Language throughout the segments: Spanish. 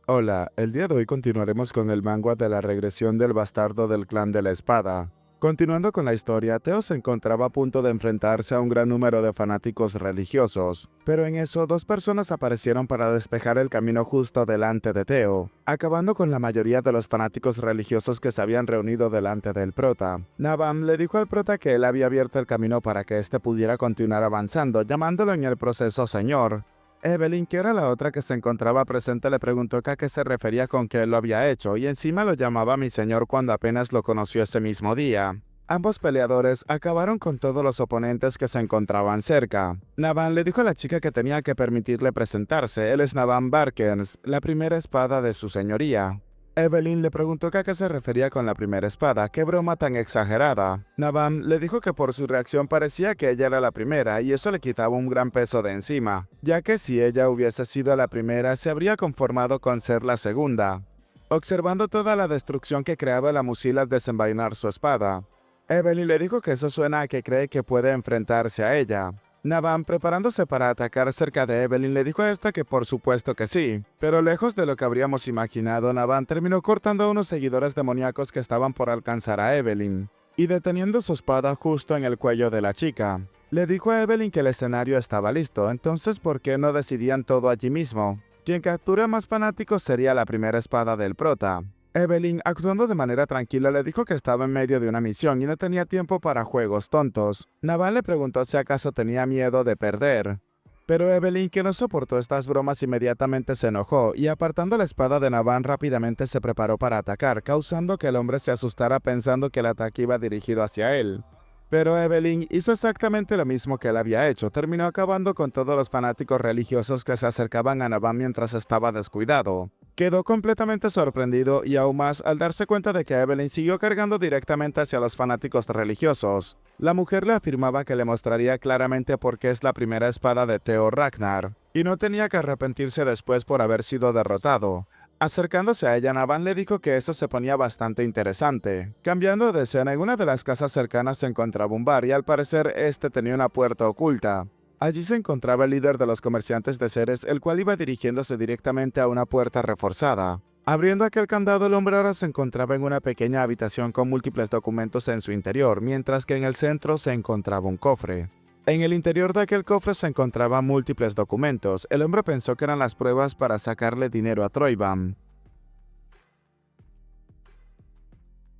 Hola, el día de hoy continuaremos con el manga de la regresión del bastardo del clan de la espada. Continuando con la historia, Teo se encontraba a punto de enfrentarse a un gran número de fanáticos religiosos, pero en eso dos personas aparecieron para despejar el camino justo delante de Teo, acabando con la mayoría de los fanáticos religiosos que se habían reunido delante del prota. Navam le dijo al prota que él había abierto el camino para que éste pudiera continuar avanzando, llamándolo en el proceso señor. Evelyn, que era la otra que se encontraba presente, le preguntó que a qué se refería con que él lo había hecho, y encima lo llamaba mi señor cuando apenas lo conoció ese mismo día. Ambos peleadores acabaron con todos los oponentes que se encontraban cerca. Navan le dijo a la chica que tenía que permitirle presentarse. Él es Navan Barkens, la primera espada de su señoría. Evelyn le preguntó que a qué se refería con la primera espada, qué broma tan exagerada. Navam le dijo que por su reacción parecía que ella era la primera y eso le quitaba un gran peso de encima, ya que si ella hubiese sido la primera se habría conformado con ser la segunda. Observando toda la destrucción que creaba la Musil al desenvainar su espada, Evelyn le dijo que eso suena a que cree que puede enfrentarse a ella. Navam, preparándose para atacar cerca de Evelyn, le dijo a esta que por supuesto que sí, pero lejos de lo que habríamos imaginado, Navam terminó cortando a unos seguidores demoníacos que estaban por alcanzar a Evelyn, y deteniendo su espada justo en el cuello de la chica. Le dijo a Evelyn que el escenario estaba listo, entonces ¿por qué no decidían todo allí mismo? Quien capture a más fanáticos sería la primera espada del prota. Evelyn, actuando de manera tranquila, le dijo que estaba en medio de una misión y no tenía tiempo para juegos tontos. Naval le preguntó si acaso tenía miedo de perder. Pero Evelyn, que no soportó estas bromas, inmediatamente se enojó y apartando la espada de Navan rápidamente se preparó para atacar, causando que el hombre se asustara pensando que el ataque iba dirigido hacia él. Pero Evelyn hizo exactamente lo mismo que él había hecho, terminó acabando con todos los fanáticos religiosos que se acercaban a Navan mientras estaba descuidado. Quedó completamente sorprendido y aún más al darse cuenta de que Evelyn siguió cargando directamente hacia los fanáticos religiosos. La mujer le afirmaba que le mostraría claramente por qué es la primera espada de Theo Ragnar, y no tenía que arrepentirse después por haber sido derrotado. Acercándose a ella, Navan le dijo que eso se ponía bastante interesante. Cambiando de escena, en una de las casas cercanas se encontraba un bar y al parecer este tenía una puerta oculta. Allí se encontraba el líder de los comerciantes de seres, el cual iba dirigiéndose directamente a una puerta reforzada. Abriendo aquel candado, el hombre ahora se encontraba en una pequeña habitación con múltiples documentos en su interior, mientras que en el centro se encontraba un cofre. En el interior de aquel cofre se encontraban múltiples documentos. El hombre pensó que eran las pruebas para sacarle dinero a Troivan.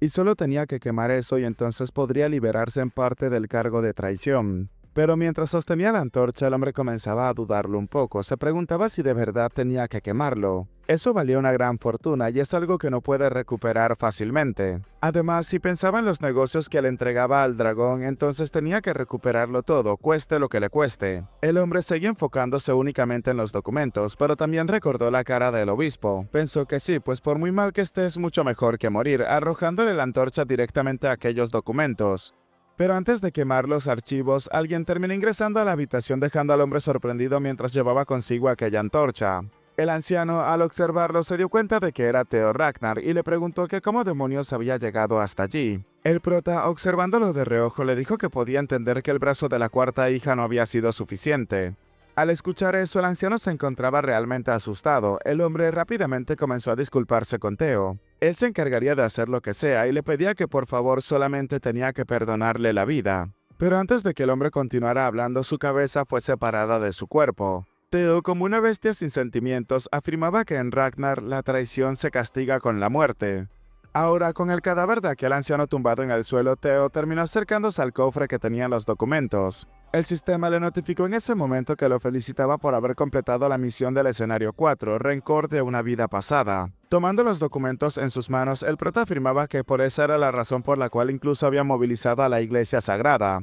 Y solo tenía que quemar eso y entonces podría liberarse en parte del cargo de traición. Pero mientras sostenía la antorcha, el hombre comenzaba a dudarlo un poco. Se preguntaba si de verdad tenía que quemarlo. Eso valía una gran fortuna y es algo que no puede recuperar fácilmente. Además, si pensaba en los negocios que le entregaba al dragón, entonces tenía que recuperarlo todo, cueste lo que le cueste. El hombre seguía enfocándose únicamente en los documentos, pero también recordó la cara del obispo. Pensó que sí, pues por muy mal que esté es mucho mejor que morir, arrojándole la antorcha directamente a aquellos documentos. Pero antes de quemar los archivos, alguien terminó ingresando a la habitación dejando al hombre sorprendido mientras llevaba consigo aquella antorcha. El anciano, al observarlo, se dio cuenta de que era Theo Ragnar y le preguntó que cómo demonios había llegado hasta allí. El prota, observándolo de reojo, le dijo que podía entender que el brazo de la cuarta hija no había sido suficiente. Al escuchar eso, el anciano se encontraba realmente asustado. El hombre rápidamente comenzó a disculparse con Theo. Él se encargaría de hacer lo que sea y le pedía que por favor solamente tenía que perdonarle la vida. Pero antes de que el hombre continuara hablando, su cabeza fue separada de su cuerpo. Theo, como una bestia sin sentimientos, afirmaba que en Ragnar la traición se castiga con la muerte. Ahora, con el cadáver de aquel anciano tumbado en el suelo, Theo terminó acercándose al cofre que tenía los documentos. El sistema le notificó en ese momento que lo felicitaba por haber completado la misión del escenario 4, Rencor de una vida pasada. Tomando los documentos en sus manos, el prota afirmaba que por esa era la razón por la cual incluso había movilizado a la iglesia sagrada.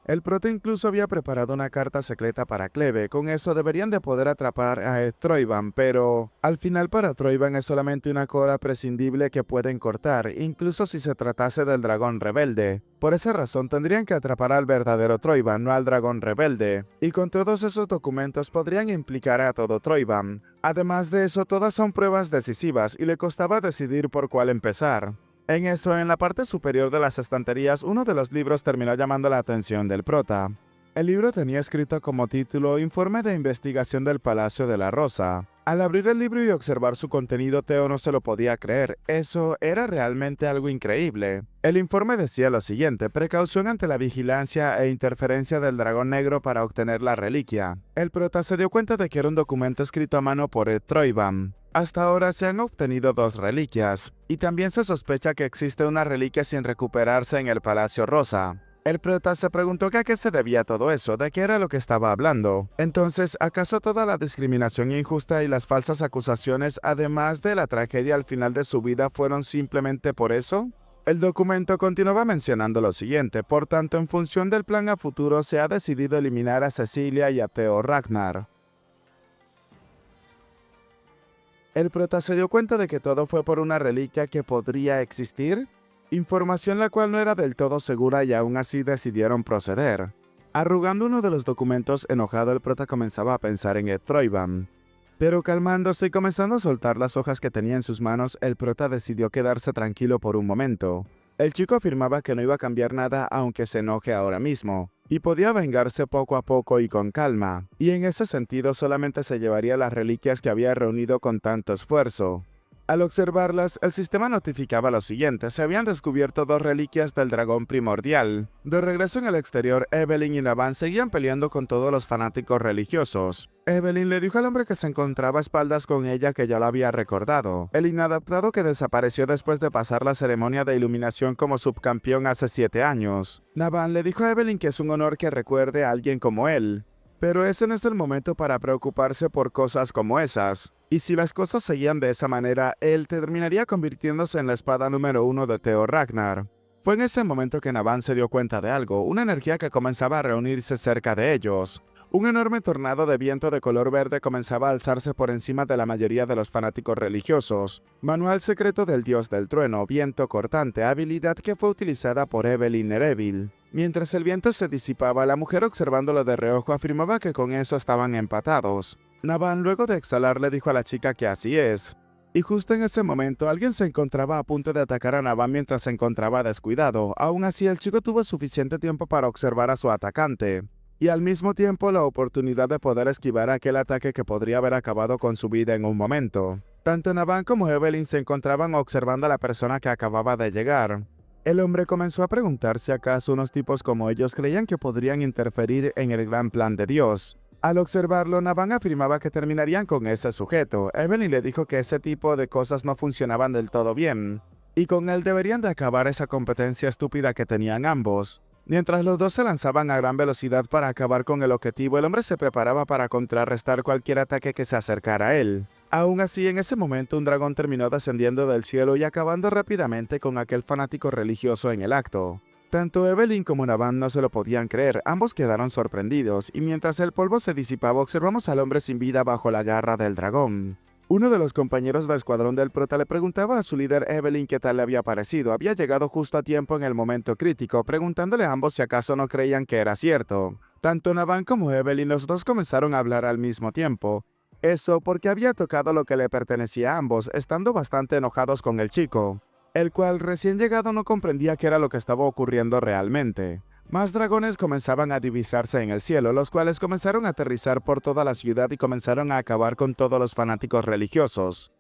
El prota incluso había preparado una carta secreta para Cleve, con eso deberían de poder atrapar a Troivan, pero al final para Troivan es solamente una cola prescindible que pueden cortar, incluso si se tratase del dragón rebelde. Por esa razón tendrían que atrapar al verdadero Troivan, no al dragón rebelde, y con todos esos documentos podrían implicar a todo Troivan. Además de eso, todas son pruebas decisivas y le costaba decidir por cuál empezar. En eso, en la parte superior de las estanterías, uno de los libros terminó llamando la atención del prota. El libro tenía escrito como título Informe de investigación del Palacio de la Rosa. Al abrir el libro y observar su contenido, Theo no se lo podía creer. Eso era realmente algo increíble. El informe decía lo siguiente: precaución ante la vigilancia e interferencia del dragón negro para obtener la reliquia. El prota se dio cuenta de que era un documento escrito a mano por Ed Troiban. Hasta ahora se han obtenido 2 reliquias, y también se sospecha que existe una reliquia sin recuperarse en el Palacio Rosa. El prota se preguntó que a qué se debía todo eso, de qué era lo que estaba hablando. Entonces, ¿acaso toda la discriminación injusta y las falsas acusaciones, además de la tragedia al final de su vida, fueron simplemente por eso? El documento continuaba mencionando lo siguiente: por tanto, en función del plan a futuro, se ha decidido eliminar a Cecilia y a Theo Ragnar. El prota se dio cuenta de que todo fue por una reliquia que podría existir, información la cual no era del todo segura, y aún así decidieron proceder. Arrugando uno de los documentos, enojado, el prota comenzaba a pensar en Ed Troiban. Pero calmándose y comenzando a soltar las hojas que tenía en sus manos, el prota decidió quedarse tranquilo por un momento. El chico afirmaba que no iba a cambiar nada aunque se enoje ahora mismo, y podía vengarse poco a poco y con calma, y en ese sentido solamente se llevaría las reliquias que había reunido con tanto esfuerzo. Al observarlas, el sistema notificaba lo siguiente: se habían descubierto 2 reliquias del dragón primordial. De regreso en el exterior, Evelyn y Navan seguían peleando con todos los fanáticos religiosos. Evelyn le dijo al hombre que se encontraba a espaldas con ella que ya lo había recordado, el inadaptado que desapareció después de pasar la ceremonia de iluminación como subcampeón hace 7 años. Navan le dijo a Evelyn que es un honor que recuerde a alguien como él, pero ese no es el momento para preocuparse por cosas como esas. Y si las cosas seguían de esa manera, él terminaría convirtiéndose en la espada número 1 de Theo Ragnar. Fue en ese momento que Navan se dio cuenta de algo, una energía que comenzaba a reunirse cerca de ellos. Un enorme tornado de viento de color verde comenzaba a alzarse por encima de la mayoría de los fanáticos religiosos. Manual secreto del dios del trueno, viento cortante, habilidad que fue utilizada por Evelyn Nereville. Mientras el viento se disipaba, la mujer, observándolo de reojo, afirmaba que con eso estaban empatados. Navan, luego de exhalar, le dijo a la chica que así es. Y justo en ese momento, alguien se encontraba a punto de atacar a Navan mientras se encontraba descuidado. Aún así, el chico tuvo suficiente tiempo para observar a su atacante, y al mismo tiempo la oportunidad de poder esquivar aquel ataque que podría haber acabado con su vida en un momento. Tanto Navan como Evelyn se encontraban observando a la persona que acababa de llegar. El hombre comenzó a preguntar si acaso unos tipos como ellos creían que podrían interferir en el gran plan de Dios. Al observarlo, Navan afirmaba que terminarían con ese sujeto. Evelyn le dijo que ese tipo de cosas no funcionaban del todo bien, y con él deberían de acabar esa competencia estúpida que tenían ambos. Mientras los dos se lanzaban a gran velocidad para acabar con el objetivo, el hombre se preparaba para contrarrestar cualquier ataque que se acercara a él. Aún así, en ese momento, un dragón terminó descendiendo del cielo y acabando rápidamente con aquel fanático religioso en el acto. Tanto Evelyn como Navan no se lo podían creer, ambos quedaron sorprendidos, y mientras el polvo se disipaba, observamos al hombre sin vida bajo la garra del dragón. Uno de los compañeros del escuadrón del prota le preguntaba a su líder Evelyn qué tal le había parecido. Había llegado justo a tiempo en el momento crítico, preguntándole a ambos si acaso no creían que era cierto. Tanto Navan como Evelyn, los dos comenzaron a hablar al mismo tiempo. Eso porque había tocado lo que le pertenecía a ambos, estando bastante enojados con el chico, el cual recién llegado no comprendía qué era lo que estaba ocurriendo realmente. Más dragones comenzaban a divisarse en el cielo, los cuales comenzaron a aterrizar por toda la ciudad y comenzaron a acabar con todos los fanáticos religiosos.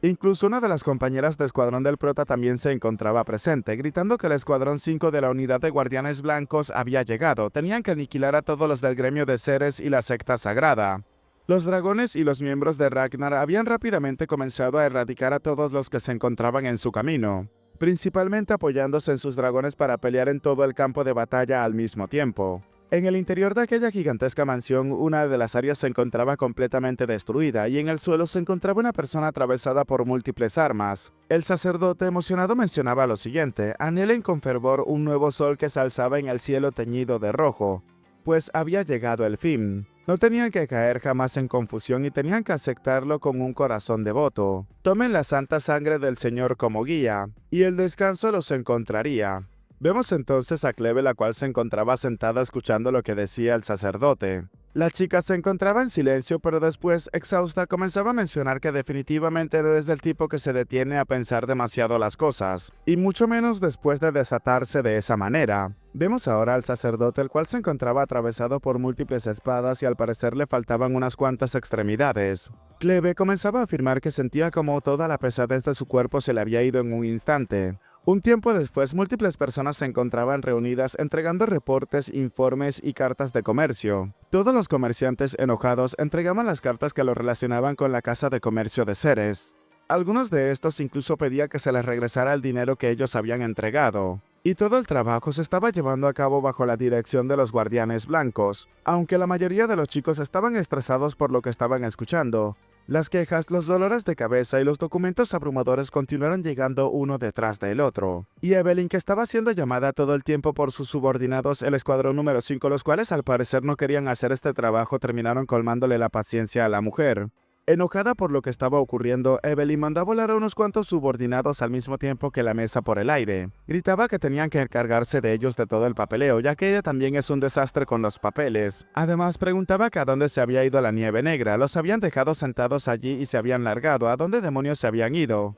Incluso una de las compañeras de escuadrón del prota también se encontraba presente, gritando que el escuadrón 5 de la unidad de guardianes blancos había llegado. Tenían que aniquilar a todos los del gremio de Ceres y la secta sagrada. Los dragones y los miembros de Ragnar habían rápidamente comenzado a erradicar a todos los que se encontraban en su camino, principalmente apoyándose en sus dragones para pelear en todo el campo de batalla al mismo tiempo. En el interior de aquella gigantesca mansión, una de las áreas se encontraba completamente destruida, y en el suelo se encontraba una persona atravesada por múltiples armas. El sacerdote, emocionado, mencionaba lo siguiente: anhelen con fervor un nuevo sol que se alzaba en el cielo teñido de rojo, pues había llegado el fin. No tenían que caer jamás en confusión y tenían que aceptarlo con un corazón devoto. Tomen la santa sangre del Señor como guía, y el descanso los encontraría. Vemos entonces a Cleve, la cual se encontraba sentada escuchando lo que decía el sacerdote. La chica se encontraba en silencio, pero después, exhausta, comenzaba a mencionar que definitivamente no es del tipo que se detiene a pensar demasiado las cosas, y mucho menos después de desatarse de esa manera. Vemos ahora al sacerdote, el cual se encontraba atravesado por múltiples espadas y al parecer le faltaban unas cuantas extremidades. Cleve comenzaba a afirmar que sentía como toda la pesadez de su cuerpo se le había ido en un instante. Un tiempo después, múltiples personas se encontraban reunidas entregando reportes, informes y cartas de comercio. Todos los comerciantes enojados entregaban las cartas que lo relacionaban con la casa de comercio de Ceres. Algunos de estos incluso pedían que se les regresara el dinero que ellos habían entregado. Y todo el trabajo se estaba llevando a cabo bajo la dirección de los guardianes blancos, aunque la mayoría de los chicos estaban estresados por lo que estaban escuchando. Las quejas, los dolores de cabeza y los documentos abrumadores continuaron llegando uno detrás del otro. Y Evelyn, que estaba siendo llamada todo el tiempo por sus subordinados, el escuadrón número 5, los cuales al parecer no querían hacer este trabajo, terminaron colmándole la paciencia a la mujer. Enojada por lo que estaba ocurriendo, Evelyn mandó a volar a unos cuantos subordinados al mismo tiempo que la mesa por el aire. Gritaba que tenían que encargarse de ellos de todo el papeleo, ya que ella también es un desastre con los papeles. Además, preguntaba que a dónde se había ido la nieve negra. Los habían dejado sentados allí y se habían largado. ¿A dónde demonios se habían ido?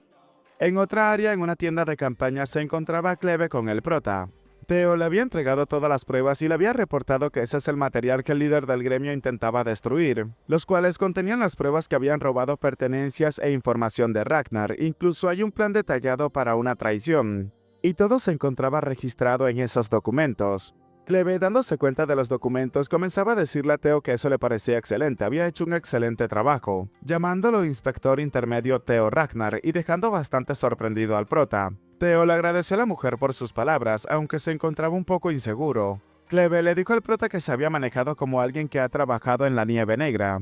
En otra área, en una tienda de campaña, se encontraba Cleve con el prota. Theo le había entregado todas las pruebas y le había reportado que ese es el material que el líder del gremio intentaba destruir, los cuales contenían las pruebas que habían robado pertenencias e información de Ragnar. Incluso hay un plan detallado para una traición. Y todo se encontraba registrado en esos documentos. Cleve, dándose cuenta de los documentos, comenzaba a decirle a Theo que eso le parecía excelente, había hecho un excelente trabajo, llamándolo inspector intermedio Theo Ragnar y dejando bastante sorprendido al prota. Theo le agradeció a la mujer por sus palabras, aunque se encontraba un poco inseguro. Cleve le dijo al prota que se había manejado como alguien que ha trabajado en la nieve negra.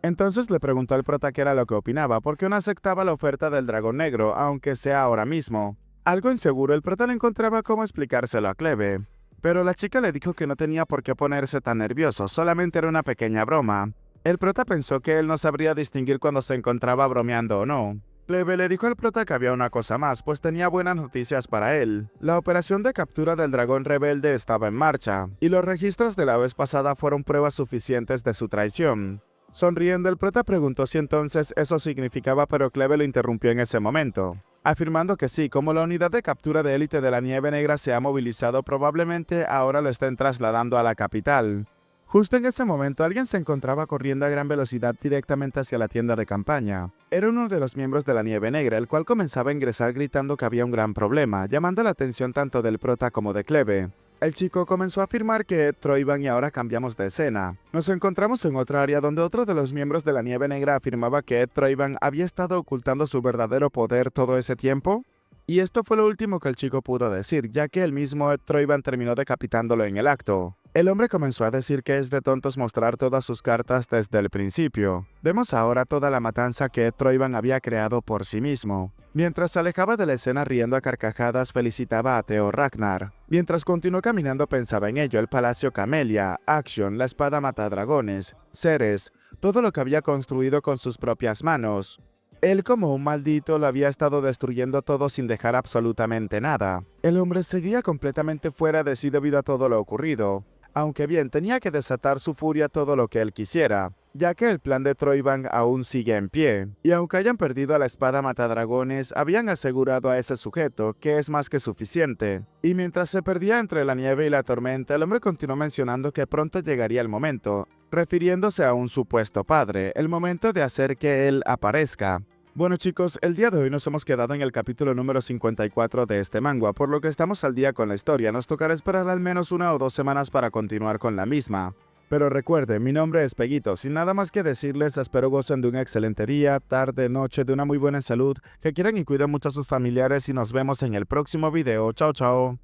Entonces le preguntó al prota qué era lo que opinaba, porque no aceptaba la oferta del dragón negro, aunque sea ahora mismo. Algo inseguro, el prota no encontraba cómo explicárselo a Cleve. Pero la chica le dijo que no tenía por qué ponerse tan nervioso, solamente era una pequeña broma. El prota pensó que él no sabría distinguir cuando se encontraba bromeando o no. Cleve le dijo al prota que había una cosa más, pues tenía buenas noticias para él. La operación de captura del dragón rebelde estaba en marcha, y los registros de la vez pasada fueron pruebas suficientes de su traición. Sonriendo, el prota preguntó si entonces eso significaba, pero Cleve lo interrumpió en ese momento, afirmando que sí, como la unidad de captura de élite de la Nieve Negra se ha movilizado, probablemente ahora lo estén trasladando a la capital. Justo en ese momento, alguien se encontraba corriendo a gran velocidad directamente hacia la tienda de campaña. Era uno de los miembros de la Nieve Negra, el cual comenzaba a ingresar gritando que había un gran problema, llamando la atención tanto del prota como de Cleve. El chico comenzó a afirmar que Troivan y ahora cambiamos de escena. Nos encontramos en otra área donde otro de los miembros de la Nieve Negra afirmaba que Ed Troivan había estado ocultando su verdadero poder todo ese tiempo. Y esto fue lo último que el chico pudo decir, ya que el mismo Ed Troivan terminó decapitándolo en el acto. El hombre comenzó a decir que es de tontos mostrar todas sus cartas desde el principio. Vemos ahora toda la matanza que Ed Troivan había creado por sí mismo. Mientras se alejaba de la escena riendo a carcajadas, felicitaba a Theo Ragnar. Mientras continuó caminando pensaba en ello, el Palacio Camelia, Action, la espada matadragones, Ceres, todo lo que había construido con sus propias manos. Él, como un maldito, lo había estado destruyendo todo sin dejar absolutamente nada. El hombre seguía completamente fuera de sí debido a todo lo ocurrido. Aunque bien, tenía que desatar su furia todo lo que él quisiera, ya que el plan de Troivan aún sigue en pie. Y aunque hayan perdido a la espada matadragones, habían asegurado a ese sujeto que es más que suficiente. Y mientras se perdía entre la nieve y la tormenta, el hombre continuó mencionando que pronto llegaría el momento, refiriéndose a un supuesto padre, el momento de hacer que él aparezca. Bueno chicos, el día de hoy nos hemos quedado en el capítulo número 54 de este manga, por lo que estamos al día con la historia. Nos tocará esperar al menos 1 o 2 semanas para continuar con la misma. Pero recuerden, mi nombre es Peguito, sin nada más que decirles, espero gocen de un excelente día, tarde, noche, de una muy buena salud, que quieran y cuiden mucho a sus familiares y nos vemos en el próximo video. Chao, chao.